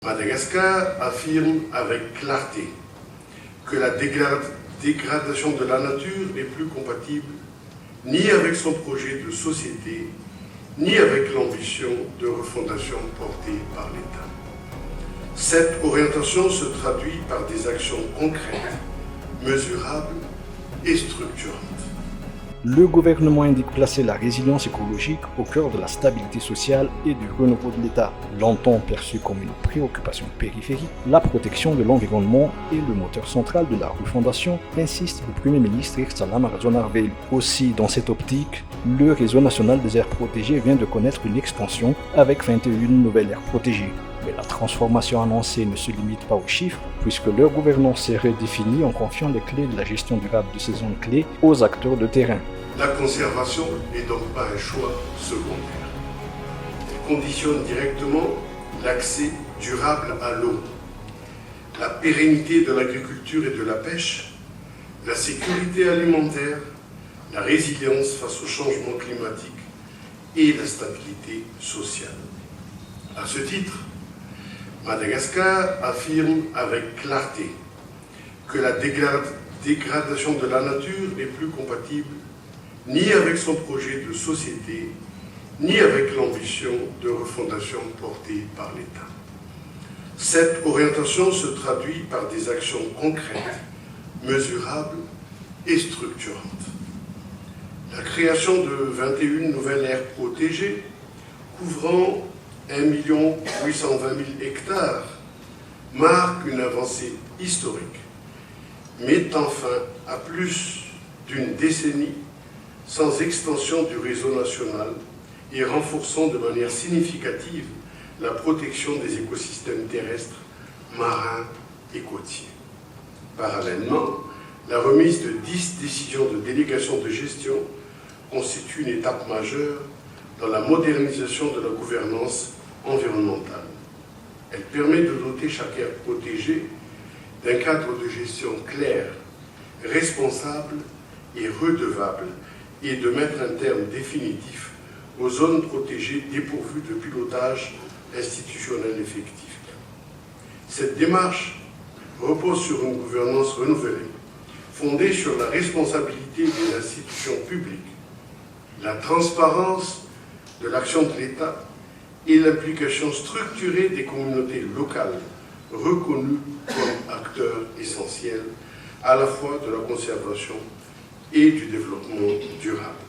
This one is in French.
Madagascar affirme avec clarté que la dégradation de la nature n'est plus compatible ni avec son projet de société, ni avec l'ambition de refondation portée par l'État. Cette orientation se traduit par des actions concrètes, mesurables et structurantes. Le gouvernement indique placer la résilience écologique au cœur de la stabilité sociale et du renouveau de l'État. Longtemps perçue comme une préoccupation périphérique, la protection de l'environnement est le moteur central de la refondation, insiste le Premier ministre Salam Aradjoanarvelu. Aussi, dans cette optique, le réseau national des aires protégées vient de connaître une expansion avec 21 nouvelles aires protégées. Mais la transformation annoncée ne se limite pas aux chiffres, puisque leur gouvernance est redéfinie en confiant les clés de la gestion durable de ces zones clés aux acteurs de terrain. La conservation n'est donc pas un choix secondaire. Elle conditionne directement l'accès durable à l'eau, la pérennité de l'agriculture et de la pêche, la sécurité alimentaire, la résilience face au changement climatique et la stabilité sociale. À ce titre, Madagascar affirme avec clarté que la dégradation de la nature n'est plus compatible ni avec son projet de société, ni avec l'ambition de refondation portée par l'État. Cette orientation se traduit par des actions concrètes, mesurables et structurantes. La création de 21 nouvelles aires protégées, couvrant 1 820 000 hectares, marque une avancée historique, mettant fin à plus d'une décennie sans extension du réseau national et renforçant de manière significative la protection des écosystèmes terrestres, marins et côtiers. Parallèlement, la remise de 10 décisions de délégation de gestion constitue une étape majeure dans la modernisation de la gouvernance environnementale. Elle permet de doter chaque aire protégée d'un cadre de gestion clair, responsable et redevable et de mettre un terme définitif aux zones protégées dépourvues de pilotage institutionnel effectif. Cette démarche repose sur une gouvernance renouvelée, fondée sur la responsabilité des institutions publiques, la transparence de l'action de l'État et l'implication structurée des communautés locales reconnues comme acteurs essentiels à la fois de la conservation et du développement durable.